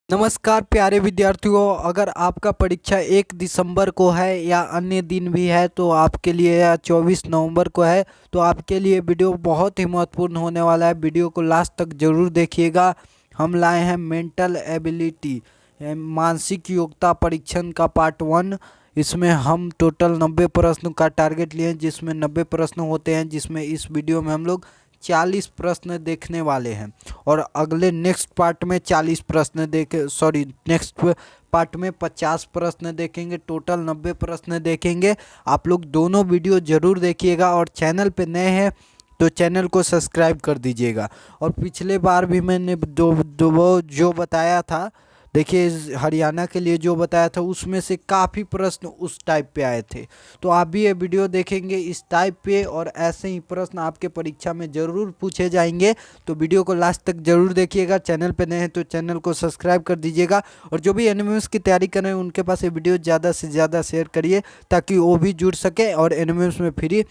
नमस्कार प्यारे विद्यार्थियों, अगर आपका परीक्षा 1 दिसंबर को है या अन्य दिन भी है तो आपके लिए, या 24 नवंबर को है तो आपके लिए वीडियो बहुत ही महत्वपूर्ण होने वाला है। वीडियो को लास्ट तक जरूर देखिएगा। हम लाए हैं मेंटल एबिलिटी मानसिक योग्यता परीक्षण का पार्ट 1। इसमें हम टोटल 90 प्रश्न का टारगेट लिए हैं, जिसमें 90 प्रश्न होते हैं, जिसमें इस वीडियो में हम लोग 40 प्रश्न देखने वाले हैं और अगले नेक्स्ट पार्ट में 40 प्रश्न नेक्स्ट पार्ट में 50 प्रश्न देखेंगे। टोटल 90 प्रश्न देखेंगे। आप लोग दोनों वीडियो जरूर देखिएगा और चैनल पे नए हैं तो चैनल को सब्सक्राइब कर दीजिएगा। और पिछले बार भी मैंने वो जो बताया था, देखिए हरियाणा के लिए जो बताया था उसमें से काफ़ी प्रश्न उस टाइप पे आए थे, तो आप भी ये वीडियो देखेंगे इस टाइप पे और ऐसे ही प्रश्न आपके परीक्षा में ज़रूर पूछे जाएंगे। तो वीडियो को लास्ट तक जरूर देखिएगा। चैनल पे नए हैं तो चैनल को सब्सक्राइब कर दीजिएगा और जो भी एनिमेस की तैयारी कर रहे हैं उनके पास ये वीडियो ज़्यादा से ज़्यादा शेयर करिए ताकि वो भी जुड़ सके और एनिमेस में फ्री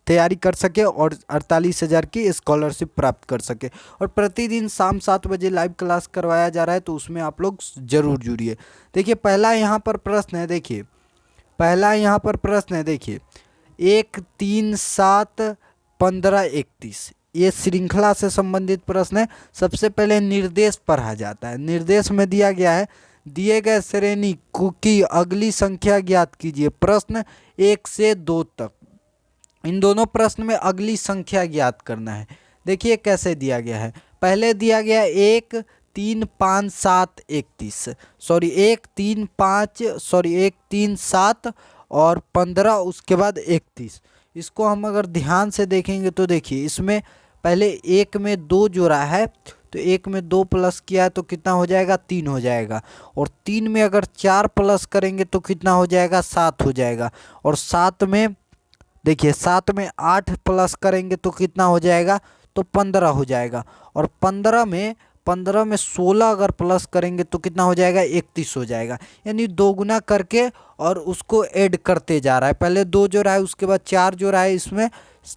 तैयारी कर सके और 48,000 की स्कॉलरशिप प्राप्त कर सके। और प्रतिदिन शाम 7 बजे लाइव क्लास करवाया जा रहा है, तो उसमें आप लोग जरूर जुड़िए। देखिए पहला यहाँ पर प्रश्न है, देखिए 1, 3, 7, 15, 31, ये श्रृंखला से संबंधित प्रश्न है। सबसे पहले निर्देश पढ़ा जाता है। निर्देश में दिया गया है, दिए गए श्रेणी की अगली संख्या ज्ञात कीजिए। प्रश्न 1 से 2 तक, इन दोनों प्रश्न में अगली संख्या ज्ञात करना है। देखिए कैसे दिया गया है। पहले दिया गया 1, 3, 5, 7, 31, 1, 3, 7 और 15, उसके बाद 31। इसको हम अगर ध्यान से देखेंगे तो देखिए इसमें पहले 1 में 2 जोड़ा है, तो 1 में 2 प्लस किया है तो कितना हो जाएगा, 3 हो जाएगा। और 3 में अगर 4 प्लस करेंगे तो कितना हो जाएगा, 7 हो जाएगा। और 7 में देखिए 7 में 8 प्लस करेंगे तो कितना हो जाएगा, तो 15 हो जाएगा। और 15 में 16 अगर प्लस करेंगे तो कितना हो जाएगा, 31 हो जाएगा। यानी दोगुना करके और उसको ऐड करते जा रहा है। पहले 2 जोड़ा है, उसके बाद 4 जोड़ा है, इसमें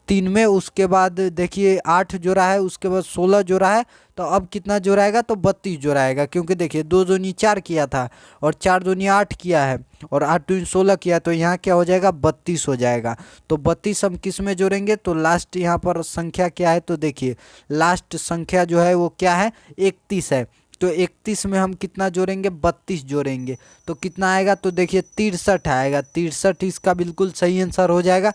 3 में, उसके बाद देखिए 8 जोड़ा है, उसके बाद 16 जोड़ा है। तो अब कितना जोड़ाएगा, तो 32 जोड़ाएगा, क्योंकि देखिए 2 दूनी 4 किया था और 4 दूनी 8 किया है और 8 दूनी 16 किया, तो यहाँ क्या हो जाएगा, 32 हो जाएगा। तो 32 हम किस में जोड़ेंगे, तो लास्ट यहाँ पर संख्या क्या है, तो देखिए लास्ट संख्या जो है वो क्या है, 31 है। तो 31 में हम कितना जोड़ेंगे, 32 जोड़ेंगे तो कितना आएगा, तो देखिए 63 आएगा। 63 इसका बिल्कुल सही आंसर हो जाएगा।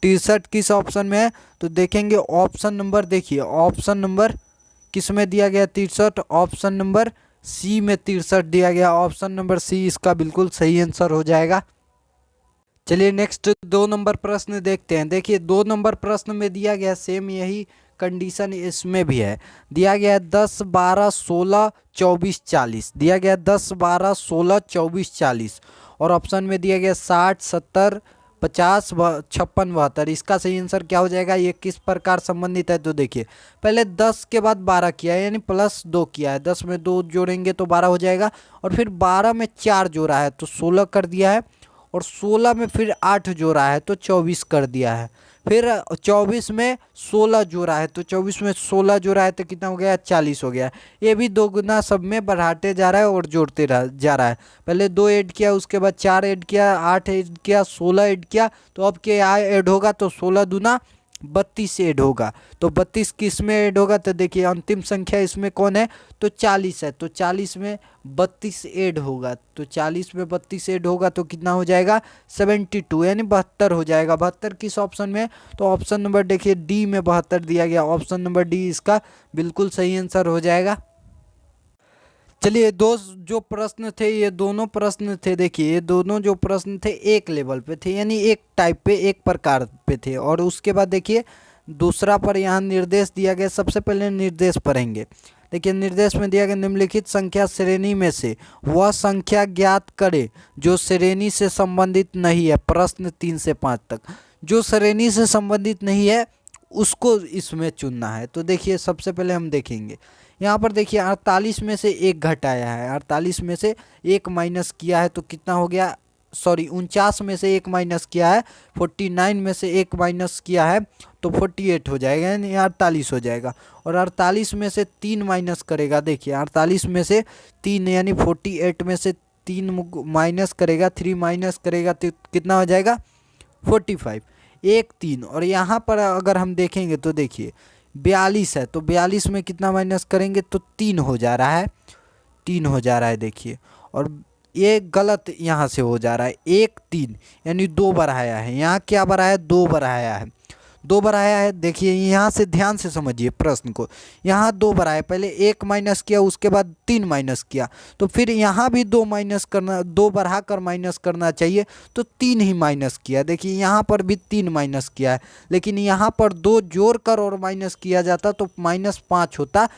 63 किस ऑप्शन में है, तो देखेंगे ऑप्शन नंबर, देखिए ऑप्शन नंबर किस में दिया गया, 63, ऑप्शन नंबर सी में 63 दिया गया। ऑप्शन नंबर सी इसका बिल्कुल सही आंसर हो जाएगा। चलिए नेक्स्ट 2 नंबर प्रश्न देखते हैं। देखिए 2 नंबर प्रश्न में दिया गया सेम यही कंडीशन इसमें भी है। दिया गया 10, 12, 16, 24, 40, दिया गया 10, 12, 16, 24, 40 और ऑप्शन में दिया गया 60, 70, 50, 56, 72। इसका सही आंसर क्या हो जाएगा, ये किस प्रकार संबंधित है, तो देखिए पहले 10 के बाद 12 किया है, यानी +2 किया है। 10 में 2 जोड़ेंगे तो 12 हो जाएगा और फिर 12 में 4 जोड़ा है तो 16 कर दिया है और 16 में फिर 8 जोड़ा है तो 24 कर दिया है। फिर 24 में 16 जोड़ा है तो 24 में 16 जोड़ा है तो कितना हो गया, 40 हो गया। ये भी दोगुना सब में बढ़ाते जा रहा है और जोड़ते जा रहा है। पहले 2 ऐड किया, उसके बाद 4 ऐड किया, 8 ऐड किया, 16 ऐड किया, तो अब क्या ऐड होगा, तो 16 दूना 32 ऐड होगा। तो 32 किस में ऐड होगा, तो देखिए अंतिम संख्या इसमें कौन है, तो 40 है। तो 40 में 32 ऐड होगा, तो 40 में 32 ऐड होगा तो कितना हो जाएगा, 72, यानी 72 हो जाएगा। 72 किस ऑप्शन में, तो ऑप्शन नंबर देखिए डी में 72 दिया गया। ऑप्शन नंबर डी इसका बिल्कुल सही आंसर हो जाएगा। चलिए जो प्रश्न थे, ये दोनों प्रश्न थे, देखिए ये दोनों जो प्रश्न थे एक लेवल पे थे, यानी एक टाइप पे, एक प्रकार पे थे। और उसके बाद देखिए दूसरा पर यहाँ निर्देश दिया गया। सबसे पहले निर्देश पढ़ेंगे। देखिए निर्देश में दिया गया, निम्नलिखित संख्या श्रेणी में से वह संख्या ज्ञात करे जो श्रेणी से संबंधित नहीं है। प्रश्न 3 से 5 तक, जो श्रेणी से संबंधित नहीं है उसको इसमें चुनना है। तो देखिए सबसे पहले हम देखेंगे यहाँ पर, देखिए 48 में से 1 घटाया है, 48 में से 1 माइनस किया है तो कितना हो गया, सॉरी 49 में से 1 माइनस किया है, 49 में से 1 माइनस किया है तो 48 हो जाएगा, यानी 48 हो जाएगा। और 48 में से 3 माइनस करेगा, देखिए 48 में से 3 यानी 48 में से 3 माइनस करेगा, 3 माइनस करेगा तो कितना हो जाएगा 45, 1 3। और यहाँ पर अगर हम देखेंगे तो देखिए 42 है, तो 42 में कितना माइनस करेंगे तो 3 हो जा रहा है, 3 हो जा रहा है देखिए। और ये गलत यहाँ से हो जा रहा है, 1 3 यानी 2 बढ़ाया है, यहाँ क्या बढ़ाया है 2 बढ़ाया है, 2 बढ़ाया है। देखिए यहाँ से ध्यान से समझिए प्रश्न को, यहाँ 2 बढ़ाया, पहले 1 माइनस किया उसके बाद 3 माइनस किया, तो फिर यहाँ भी 2 माइनस करना, 2 बढ़ा कर माइनस करना चाहिए तो 3 ही माइनस किया। देखिए यहाँ पर भी 3 माइनस किया है, लेकिन यहाँ पर 2 जोड़ कर और माइनस किया जाता तो -5 होता,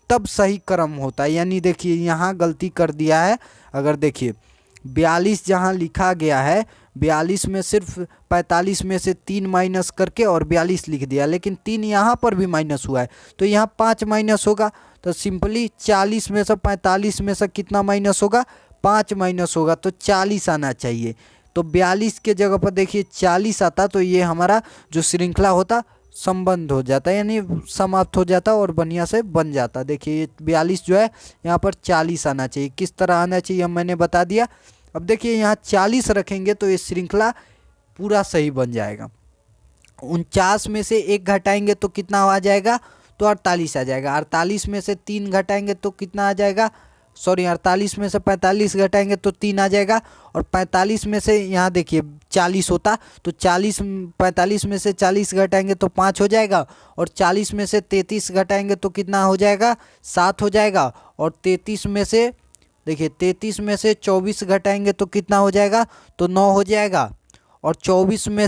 तब सही क्रम होता। यानी देखिए यहाँ गलती कर दिया है। अगर देखिए 42 जहाँ लिखा गया है, 42 में सिर्फ 45 में से 3 माइनस करके और 42 लिख दिया, लेकिन 3 यहाँ पर भी माइनस हुआ है तो यहाँ 5 माइनस होगा, तो सिंपली 40 में से 45 में से कितना माइनस होगा 5 माइनस होगा, तो 40 आना चाहिए। तो 42 के जगह पर देखिए 40 आता तो ये हमारा जो श्रृंखला होता संबंध हो जाता, यानी समाप्त हो जाता और बढ़िया से बन जाता। देखिए 42 जो है यहाँ पर 40 आना चाहिए, किस तरह आना चाहिए हम मैंने बता दिया। अब देखिए यहाँ 40 रखेंगे तो ये श्रृंखला पूरा सही बन जाएगा। 49 में से 1 घटाएंगे तो कितना आ जाएगा तो 48 आ जाएगा, 48 में से 3 घटाएंगे तो कितना आ जाएगा, सॉरी 48 में से 45 घटाएंगे तो 3 आ जाएगा, और 45 में से यहाँ देखिए 40 होता तो 45 में से 40 घटाएंगे तो 5 हो जाएगा, और 40 में से 33 घटाएंगे तो कितना हो जाएगा 7 हो जाएगा, और 33 में से देखिए 33 में से 24 घटाएंगे तो कितना हो जाएगा तो 9 हो जाएगा, और 24 में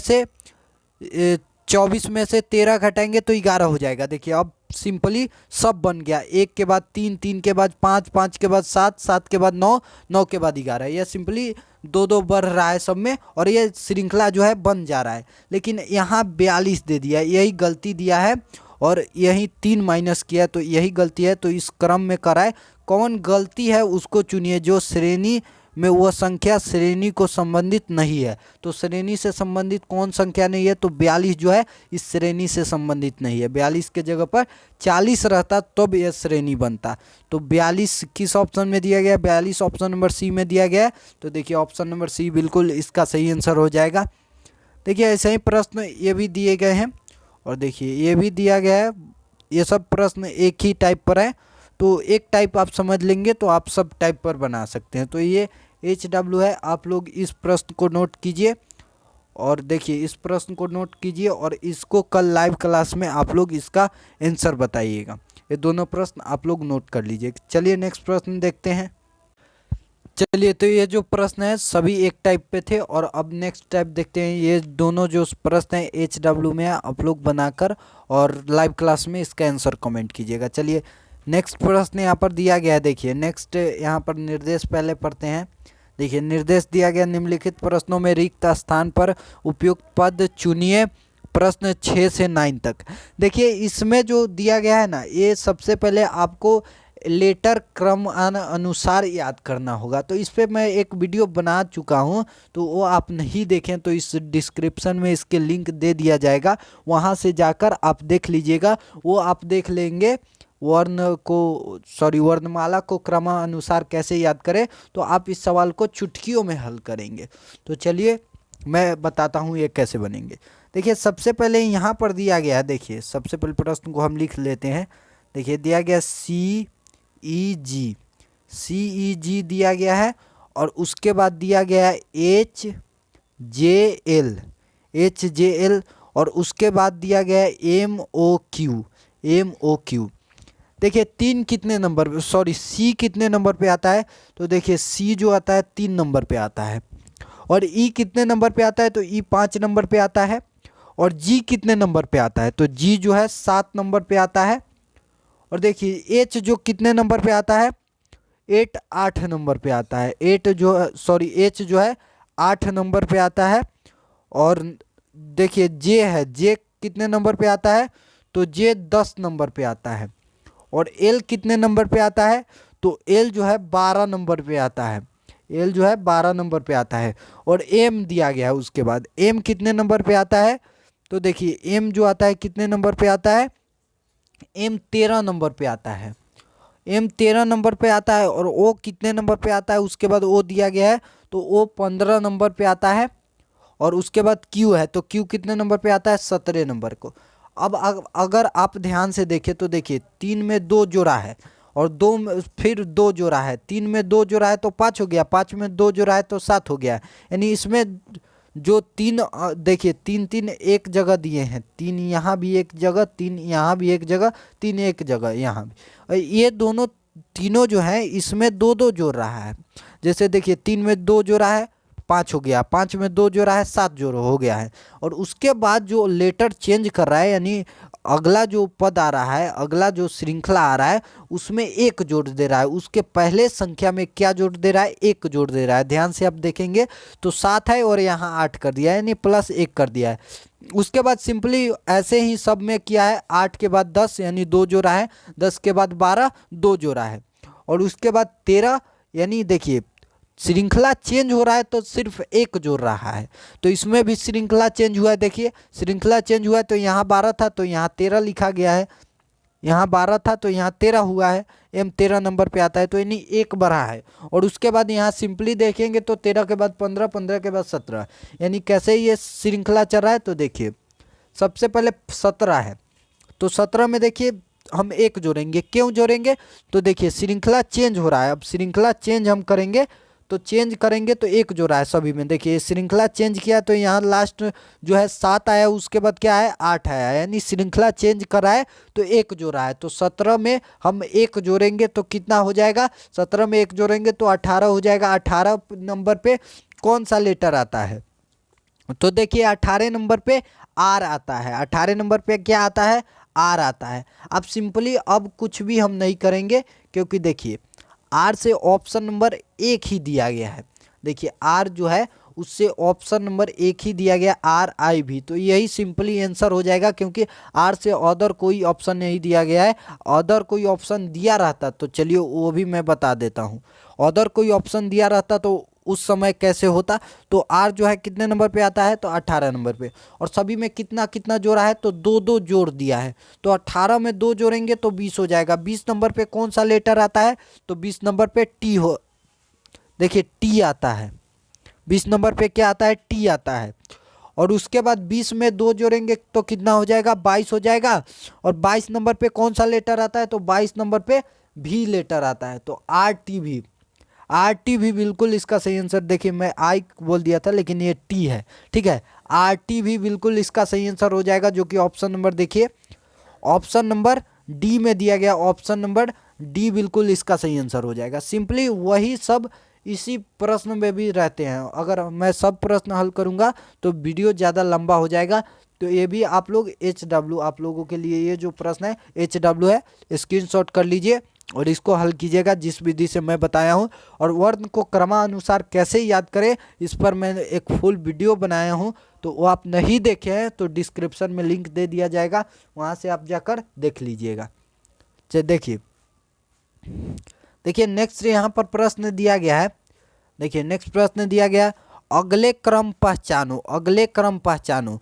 से 13 घटाएंगे तो 11 हो जाएगा। देखिए अब सिंपली सब बन गया, 1 के बाद 3, 3 के बाद 5, 5 के बाद 7, 7 के बाद 9, 9 के बाद 11, यह सिंपली 2 बढ़ रहा है सब में और ये श्रृंखला जो है बन जा रहा है। लेकिन यहाँ 42 दे दिया, यही गलती दिया है, और यही 3 माइनस किया तो यही गलती है। तो इस क्रम में कराए कौन गलती है उसको चुनिए, जो श्रेणी में वह संख्या श्रेणी को संबंधित नहीं है। तो श्रेणी से संबंधित कौन संख्या नहीं है तो 42 जो है इस श्रेणी से संबंधित नहीं है। 42 के जगह पर 40 रहता तब यह श्रेणी बनता। तो 42 किस ऑप्शन में दिया गया, 42 ऑप्शन नंबर सी में दिया गया है। तो देखिए ऑप्शन नंबर सी बिल्कुल इसका सही आंसर हो जाएगा। देखिए ऐसे ही प्रश्न ये भी दिए गए हैं, और देखिए ये भी दिया गया है। ये सब प्रश्न एक ही टाइप पर है, तो एक टाइप आप समझ लेंगे तो आप सब टाइप पर बना सकते हैं। तो ये HW है, आप लोग इस प्रश्न को नोट कीजिए, और देखिए इस प्रश्न को नोट कीजिए और इसको कल लाइव क्लास में आप लोग इसका आंसर बताइएगा। ये दोनों प्रश्न आप लोग नोट कर लीजिए। चलिए नेक्स्ट प्रश्न देखते हैं। चलिए तो ये जो प्रश्न है सभी एक टाइप पे थे, और अब नेक्स्ट टाइप देखते हैं। ये दोनों जो प्रश्न है HW में है, आप लोग बनाकर और लाइव क्लास में इसका आंसर कमेंट कीजिएगा। चलिए नेक्स्ट प्रश्न यहाँ पर दिया गया है। देखिए नेक्स्ट यहाँ पर निर्देश पहले पढ़ते हैं। देखिए निर्देश दिया गया, निम्नलिखित प्रश्नों में रिक्त स्थान पर उपयुक्त पद चुनिए, प्रश्न 6 से 9 तक। देखिए इसमें जो दिया गया है ना, ये सबसे पहले आपको लेटर क्रम अनुसार याद करना होगा। तो इस पर मैं एक वीडियो बना चुका हूँ, तो वो आप नहीं देखें तो इस डिस्क्रिप्शन में इसके लिंक दे दिया जाएगा, वहाँ से जाकर आप देख लीजिएगा। वो आप देख लेंगे वर्णमाला को क्रमानुसार कैसे याद करें, तो आप इस सवाल को चुटकियों में हल करेंगे। तो चलिए मैं बताता हूँ ये कैसे बनेंगे। देखिए सबसे पहले यहाँ पर दिया गया है, देखिए सबसे पहले प्रश्न को हम लिख लेते हैं। देखिए दिया गया CEG दिया गया है, और उसके बाद दिया गया है HJL, और उसके बाद दिया गया है MOQ। देखिए 3 कितने नंबर पे, सॉरी C कितने नंबर पे आता है, तो देखिए C जो आता है 3 नंबर पे आता है, और E कितने नंबर पे आता है तो E 5 नंबर पे आता है, और G कितने नंबर पे आता है तो G जो है 7 नंबर पे आता है, और देखिए H जो कितने नंबर पे आता है 8 नंबर पे आता है। H जो है 8 नंबर पे आता है, और देखिए J कितने नंबर पे आता है तो J 10 नंबर पे आता है, और L कितने नंबर पे आता है तो L जो है 12 नंबर पे आता है। एल जो है 12 नंबर पे आता है। और एम दिया गया है, उसके बाद एम कितने नंबर पे आता है, तो देखिए एम जो आता है कितने नंबर पे आता है, एम 13 नंबर पे आता है। एम 13 नंबर पे आता है। और ओ कितने नंबर पे आता है, उसके बाद ओ दिया गया है तो ओ 15 नंबर पे आता है। और उसके बाद क्यू है तो क्यू कितने नंबर पे आता है, 17 नंबर को। अब अगर आप ध्यान से देखें तो देखिए 3 में 2 जोड़ा है और फिर 2 जोड़ा है, 3 में 2 जोड़ा है तो 5 हो गया, 5 में 2 जोड़ा है तो 7 हो गया। यानी इसमें जो तीन देखिए तीन तीन एक जगह दिए हैं, 3 यहाँ भी एक जगह, 3 यहाँ भी एक जगह, 3 एक जगह यहाँ भी, और ये दोनों तीनों जो है इसमें 2 2 जोड़ रहा है। जैसे देखिए 3 में 2 जोड़ा है 5 हो गया, 5 में 2 जोड़ा है 7 जोड़ हो गया है। और उसके बाद जो लेटर चेंज कर रहा है, यानी अगला जो पद आ रहा है, अगला जो श्रृंखला आ रहा है उसमें एक जोड़ दे रहा है, उसके पहले संख्या में क्या जोड़ दे रहा है, एक जोड़ दे रहा है। ध्यान से आप देखेंगे तो 7 है और यहाँ 8 कर दिया है, यानी +1 कर दिया है। उसके बाद सिंपली ऐसे ही सब में किया है, 8 के बाद 10 यानी 2 जोड़ा है, 10 के बाद 12 2 जोड़ा है, और उसके बाद 13, यानी देखिए श्रृंखला चेंज हो रहा है तो सिर्फ एक जोड़ रहा है। तो इसमें भी श्रृंखला चेंज हुआ है, देखिए श्रृंखला चेंज हुआ है तो यहाँ 12 था तो यहाँ 13 लिखा गया है, यहाँ 12 था तो यहाँ 13 हुआ है, एम 13 नंबर पे आता है, तो यानी एक बढ़ा है। और उसके बाद यहाँ सिंपली देखेंगे तो 13 के बाद 15, 15 के बाद 17, यानी कैसे ये श्रृंखला चल रहा है। तो देखिए सबसे पहले 17 है तो 17 में देखिए हम एक जोड़ेंगे, क्यों जोड़ेंगे, तो देखिए श्रृंखला चेंज हो रहा है, अब श्रृंखला चेंज हम करेंगे तो चेंज करेंगे तो एक जोड़ा है सभी में। देखिए श्रृंखला चेंज किया तो यहाँ लास्ट जो है 7 आया, उसके बाद क्या है 8 आया, यानी श्रृंखला चेंज करा है तो एक जोड़ा है। तो 17 में हम एक जोड़ेंगे तो कितना हो जाएगा, 17 में एक जोड़ेंगे तो 18 हो जाएगा। 18 नंबर पे कौन सा लेटर आता है, तो देखिए 18 नंबर पे आर आता है, 18 नंबर पे क्या आता है, आर आता है। अब सिंपली अब कुछ भी हम नहीं करेंगे, क्योंकि देखिए आर से ऑप्शन नंबर 1 ही दिया गया है। देखिए आर जो है उससे ऑप्शन नंबर 1 ही दिया गया, आर आई भी, तो यही सिंपली आंसर हो जाएगा, क्योंकि आर से अदर कोई ऑप्शन नहीं दिया गया है। अदर कोई ऑप्शन दिया रहता तो चलिए वो भी मैं बता देता हूँ। अदर कोई ऑप्शन दिया रहता तो उस समय कैसे होता, तो आर जो है कितने नंबर पे आता है, तो 18 नंबर पे, और सभी में कितना कितना जोड़ा है, तो 2 2 जोड़ दिया है। तो 18 में 2 जोड़ेंगे तो 20 हो जाएगा। 20 नंबर पे कौन सा लेटर आता है, तो 20 नंबर पे टी हो, देखिए टी आता है, 20 नंबर पे क्या आता है, टी आता है। और उसके बाद 20 में 2 जोड़ेंगे तो कितना हो जाएगा, 22 हो जाएगा। और 22 नंबर पे कौन सा लेटर आता है, तो 22 नंबर पे भी लेटर आता है, तो आर टी भी, आर टी भी बिल्कुल इसका सही आंसर। देखिए मैं आई बोल दिया था लेकिन ये टी है, ठीक है। आर टी भी बिल्कुल इसका सही आंसर हो जाएगा, जो कि ऑप्शन नंबर देखिए ऑप्शन नंबर डी में दिया गया, ऑप्शन नंबर डी बिल्कुल इसका सही आंसर हो जाएगा। सिंपली वही सब इसी प्रश्न में भी रहते हैं। अगर मैं सब प्रश्न हल करूंगा तो वीडियो ज़्यादा लंबा हो जाएगा, तो ये भी आप लोग HW, आप लोगों के लिए ये जो प्रश्न है HW है, स्क्रीनशॉट कर लीजिए और इसको हल कीजिएगा जिस विधि से मैं बताया हूँ। और वर्ण को क्रमानुसार कैसे याद करें इस पर मैंने एक फुल वीडियो बनाया हूँ, तो वो आप नहीं देखे हैं तो डिस्क्रिप्शन में लिंक दे दिया जाएगा, वहाँ से आप जाकर देख लीजिएगा। चलिए देखिए नेक्स्ट यहाँ पर प्रश्न दिया गया है। देखिए नेक्स्ट प्रश्न दिया गया, अगले क्रम पहचानो, अगले क्रम पहचानो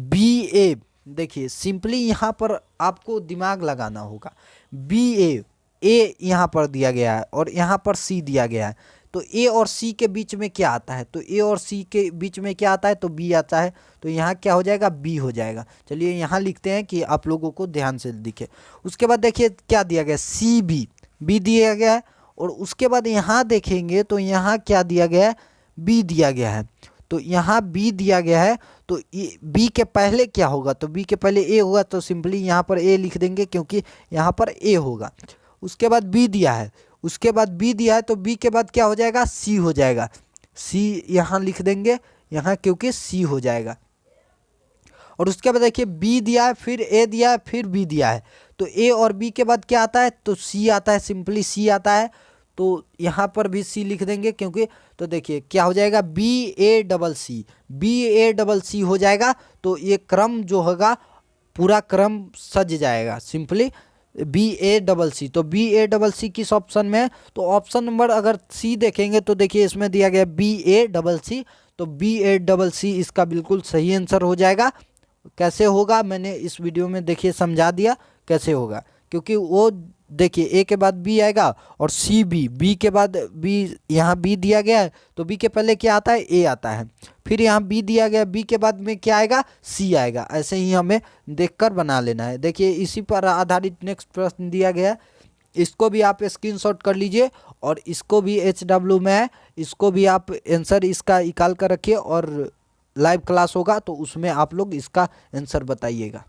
BA। देखिए सिंपली यहाँ पर आपको दिमाग लगाना होगा। BA, ए यहाँ पर दिया गया है और यहाँ पर सी दिया गया है, तो ए और सी के बीच में क्या आता है, तो ए और सी के बीच में क्या आता है, तो बी आता है, तो यहाँ क्या हो जाएगा, बी हो जाएगा। चलिए यहाँ लिखते हैं कि आप लोगों को ध्यान से दिखे। उसके बाद देखिए क्या दिया गया, सी बी, बी दिया गया है। और उसके बाद यहाँ देखेंगे तो यहाँ क्या दिया गया है, बी दिया गया है, तो यहाँ बी दिया गया है। तो बी के पहले क्या होगा, तो बी के पहले ए होगा, तो सिंपली यहाँ पर ए लिख देंगे क्योंकि यहाँ पर ए होगा। उसके बाद बी दिया है, उसके बाद बी दिया है, तो बी के बाद क्या हो जाएगा, सी हो जाएगा, सी यहाँ लिख देंगे यहाँ क्योंकि सी हो जाएगा। और उसके बाद देखिए बी दिया है, फिर ए दिया है, फिर बी दिया है, तो ए और बी के बाद क्या आता है, तो सी आता है, सिंपली सी आता है, तो यहाँ पर भी सी लिख देंगे क्योंकि, तो देखिए क्या हो जाएगा, BA BA हो जाएगा। तो ये क्रम जो होगा पूरा क्रम सज जाएगा सिंपली। BA तो BA किस ऑप्शन में है? तो ऑप्शन नंबर अगर सी देखेंगे तो देखिए इसमें दिया गया BA तो BA इसका बिल्कुल सही आंसर हो जाएगा। कैसे होगा मैंने इस वीडियो में देखिए समझा दिया कैसे होगा, क्योंकि वो देखिए ए के बाद बी आएगा और सी बी के बाद बी, यहाँ बी दिया गया है तो बी के पहले क्या आता है? ए आता है। फिर यहाँ बी दिया गया, बी के बाद में क्या आएगा? सी आएगा। ऐसे ही हमें देखकर बना लेना है। देखिए इसी पर आधारित नेक्स्ट प्रश्न दिया गया है, इसको भी आप स्क्रीनशॉट कर लीजिए और इसको भी HW में है, इसको भी आप आंसर इसका निकाल कर रखिए और लाइव क्लास होगा तो उसमें आप लोग इसका आंसर बताइएगा।